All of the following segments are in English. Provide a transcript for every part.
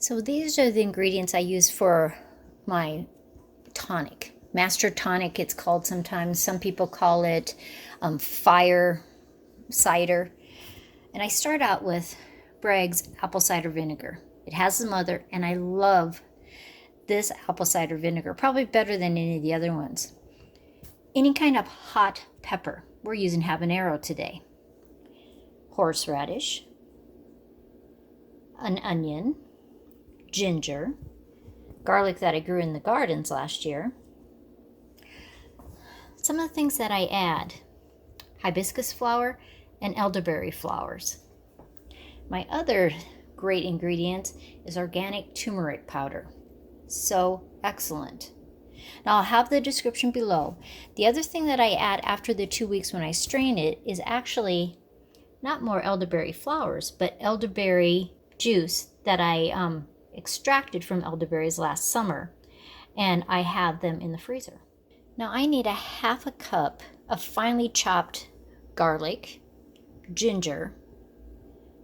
So these are the ingredients I use for my tonic. Master tonic, it's called sometimes. Some people call it fire cider. And I start out with Bragg's apple cider vinegar. It has some other, and I love this apple cider vinegar, probably better than any of the other ones. Any kind of hot pepper. We're using habanero today. Horseradish, an onion, ginger, garlic that I grew in the gardens last year. Some of the things that I add: hibiscus flower and elderberry flowers. My other great ingredient is organic turmeric powder. So excellent. Now I'll have the description below. The other thing that I add after the 2 weeks when I strain it is actually not more elderberry flowers, but elderberry juice that I extracted from elderberries last summer, and I have them in the freezer. Now I need a half a cup of finely chopped garlic, ginger,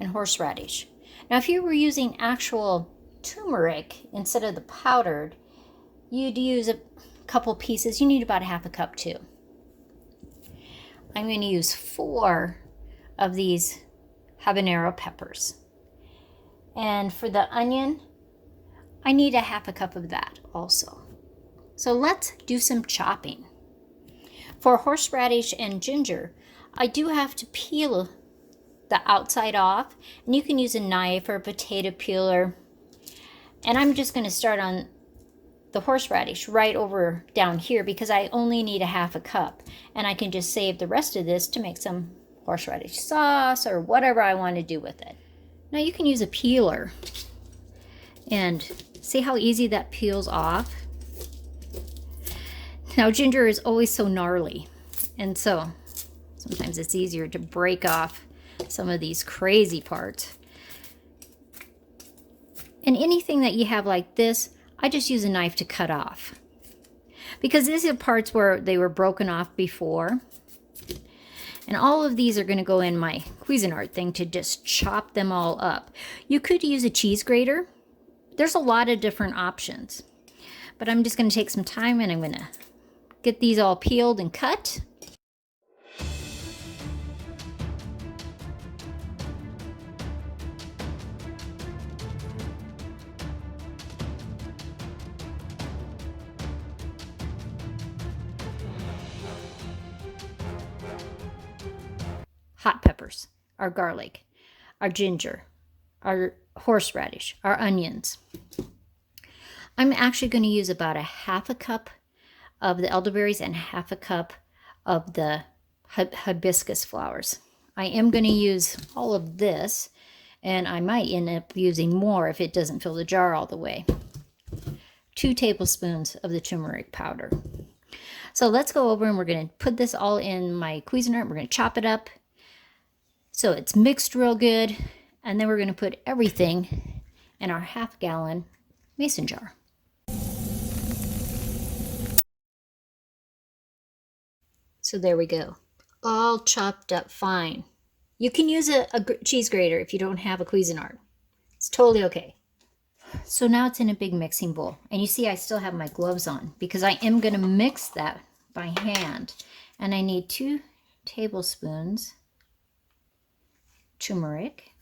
and horseradish. Now if you were using actual turmeric instead of the powdered, you'd use a couple pieces. You need about a half a cup too. I'm going to use 4 of these habanero peppers. And for the onion, I need a half a cup of that also. So let's do some chopping. For horseradish and ginger, I do have to peel the outside off, and you can use a knife or a potato peeler. And I'm just going to start on the horseradish right over down here because I only need a half a cup, and I can just save the rest of this to make some horseradish sauce or whatever I want to do with it. Now you can use a peeler and see how easy that peels off. Now ginger is always so gnarly, and so sometimes it's easier to break off some of these crazy parts. And anything that you have like this, I just use a knife to cut off, because these are parts where they were broken off before. And all of these are going to go in my Cuisinart thing to just chop them all up. You could use a cheese grater. There's a lot of different options. But I'm just going to take some time and I'm going to get these all peeled and cut. Hot peppers, our garlic, our ginger, our horseradish, our onions. I'm actually going to use about a half a cup of the elderberries and half a cup of the hibiscus flowers. I am going to use all of this, and I might end up using more if it doesn't fill the jar all the way. 2 tablespoons of the turmeric powder. So let's go over and we're going to put this all in my Cuisinart. We're going to chop it up so it's mixed real good, and then we're going to put everything in our half-gallon mason jar. So there we go, all chopped up fine. You can use a cheese grater if you don't have a Cuisinart. It's totally okay. So now it's in a big mixing bowl, and you see I still have my gloves on because I am going to mix that by hand. And I need 2 tablespoons turmeric.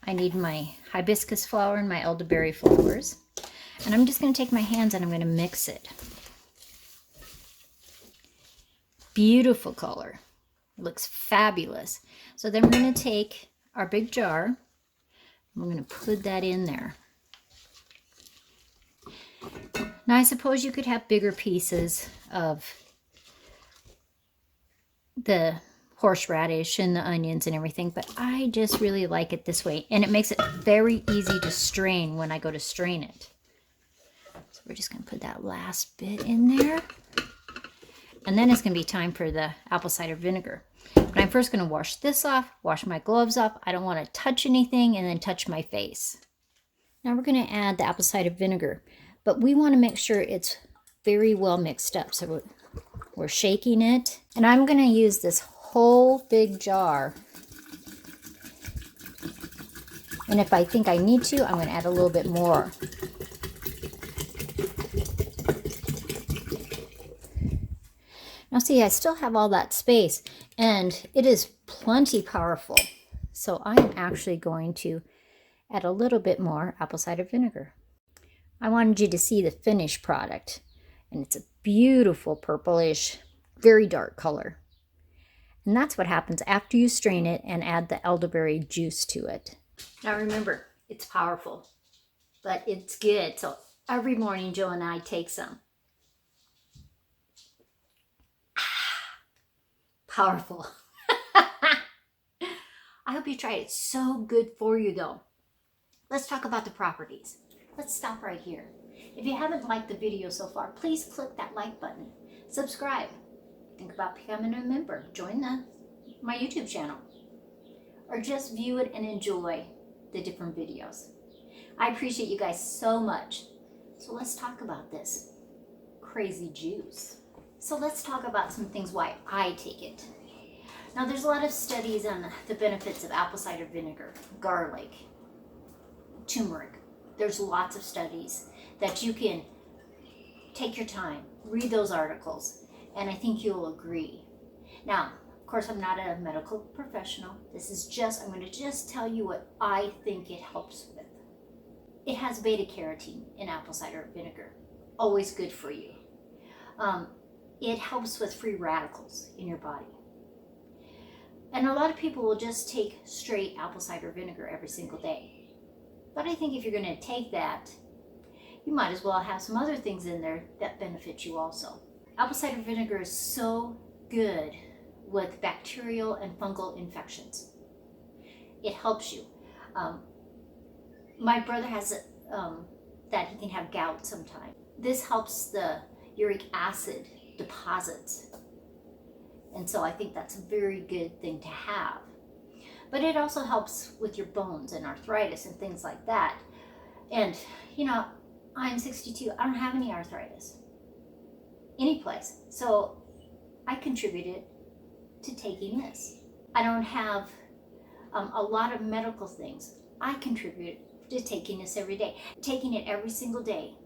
I need my hibiscus flower and my elderberry flowers. And I'm just going to take my hands and I'm going to mix it. Beautiful color. It looks fabulous. So then we're going to take our big jar and we're going to put that in there. Now I suppose you could have bigger pieces of the horseradish and the onions and everything, but I just really like it this way, and it makes it very easy to strain when I go to strain it. So we're just going to put that last bit in there, and then it's going to be time for the apple cider vinegar. But I'm first going to wash this off, wash my gloves off. I don't want to touch anything and then touch my face. Now we're going to add the apple cider vinegar, but we want to make sure it's very well mixed up. So we're shaking it, and I'm going to use this whole big jar And if I think I need to, I'm going to add a little bit more. Now see, I still have all that space, and it is plenty powerful. So I'm actually going to add a little bit more apple cider vinegar. I wanted you to see the finished product, and it's a beautiful purplish, very dark color. And that's what happens after you strain it and add the elderberry juice to it. Now remember, it's powerful, but it's good. So every morning, Joe and I take some. Powerful. I hope you try it. It's so good for you though. Let's talk about the properties. Let's stop right here. If you haven't liked the video so far, please click that like button. Subscribe. Think about becoming a member. Join my YouTube channel. Or just view it and enjoy the different videos. I appreciate you guys so much. So let's talk about this crazy juice. So let's talk about some things why I take it. Now there's a lot of studies on the benefits of apple cider vinegar, garlic, turmeric. There's lots of studies that you can take your time, read those articles, and I think you'll agree. Now, of course, I'm not a medical professional. This is just, I'm going to just tell you what I think it helps with. It has beta carotene in apple cider vinegar. Always good for you. It helps with free radicals in your body. And a lot of people will just take straight apple cider vinegar every single day. But I think if you're going to take that, you might as well have some other things in there that benefit you also. Apple cider vinegar is so good with bacterial and fungal infections. It helps you. My brother has that he can have gout sometime. This helps the uric acid deposits. And so I think that's a very good thing to have. But it also helps with your bones and arthritis and things like that. And, you know, I'm 62. I don't have any arthritis. Any place. So I contributed to taking this. I don't have a lot of medical things. I contribute to taking this every day. Taking it every single day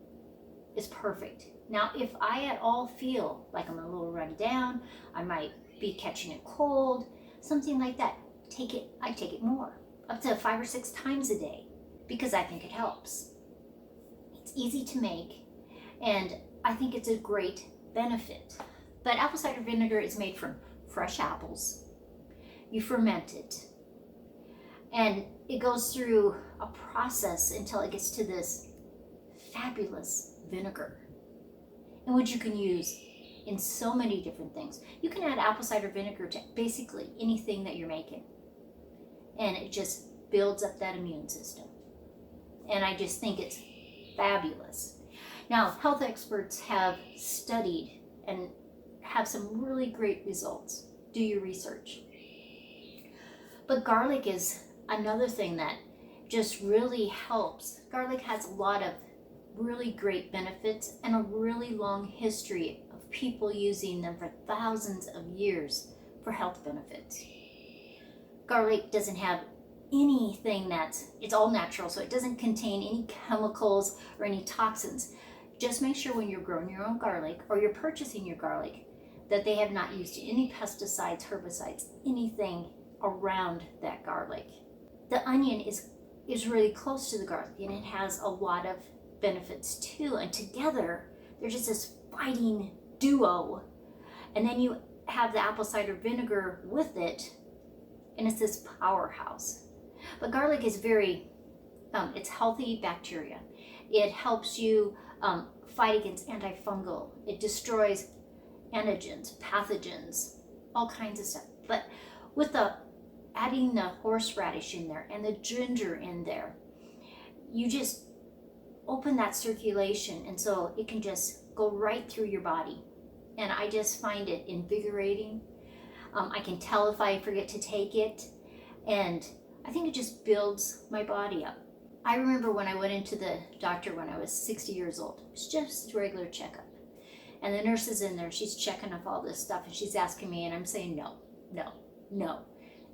is perfect. Now, if I at all feel like I'm a little run down, I might be catching a cold, something like that, I take it more, up to 5 or 6 times a day, because I think it helps. It's easy to make, and I think it's a great benefit. But apple cider vinegar is made from fresh apples. You ferment it, and it goes through a process until it gets to this fabulous vinegar, and which you can use in so many different things. You can add apple cider vinegar to basically anything that you're making, and it just builds up that immune system. And I just think it's fabulous. Now, health experts have studied and have some really great results. Do your research. But garlic is another thing that just really helps. Garlic has a lot of really great benefits and a really long history of people using them for thousands of years for health benefits. Garlic doesn't have anything it's all natural, so it doesn't contain any chemicals or any toxins. Just make sure when you're growing your own garlic or you're purchasing your garlic that they have not used any pesticides, herbicides, anything around that garlic. The onion is really close to the garlic, and it has a lot of benefits too, and together they're just this fighting duo. And then you have the apple cider vinegar with it, and it's this powerhouse. But garlic is it's healthy bacteria. It helps you fight against antifungal. It destroys antigens, pathogens, all kinds of stuff. But with adding the horseradish in there and the ginger in there, you just open that circulation, and so it can just go right through your body. And I just find it invigorating. I can tell if I forget to take it, and I think it just builds my body up. I remember when I went into the doctor when I was 60 years old. It was just a regular checkup. And the nurse is in there, she's checking off all this stuff, and she's asking me, and I'm saying no, no, no.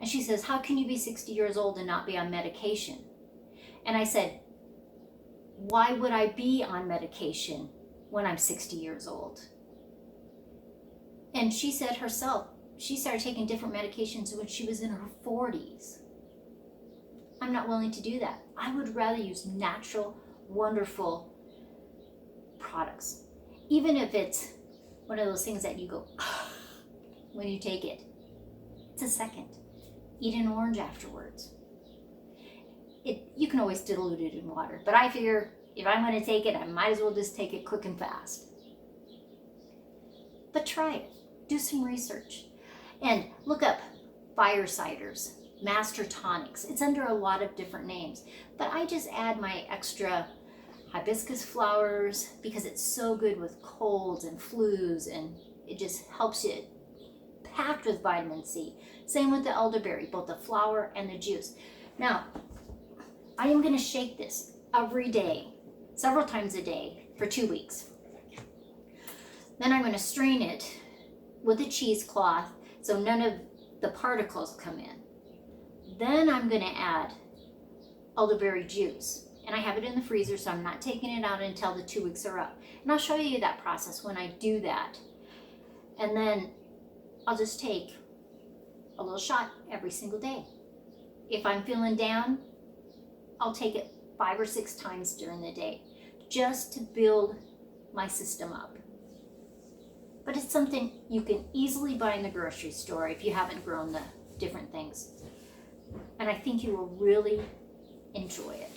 And she says, how can you be 60 years old and not be on medication? And I said, why would I be on medication when I'm 60 years old? And she said herself, she started taking different medications when she was in her 40s. I'm not willing to do that. I would rather use natural, wonderful products. Even if it's one of those things that you go, when you take it. It's a second. Eat an orange afterwards. You can always dilute it in water, but I figure if I'm going to take it, I might as well just take it quick and fast. But try it. Do some research. And look up fire ciders, master tonics. It's under a lot of different names, but I just add my extra hibiscus flowers because it's so good with colds and flus, and it just helps you, packed with vitamin C. Same with the elderberry, both the flower and the juice. Now, I am going to shake this every day, several times a day for 2 weeks. Then I'm going to strain it with a cheesecloth so none of the particles come in. Then I'm going to add elderberry juice. And I have it in the freezer, so I'm not taking it out until the 2 weeks are up. And I'll show you that process when I do that. And then I'll just take a little shot every single day. If I'm feeling down, I'll take it 5 or 6 times during the day, just to build my system up. But it's something you can easily buy in the grocery store if you haven't grown the different things. And I think you will really enjoy it.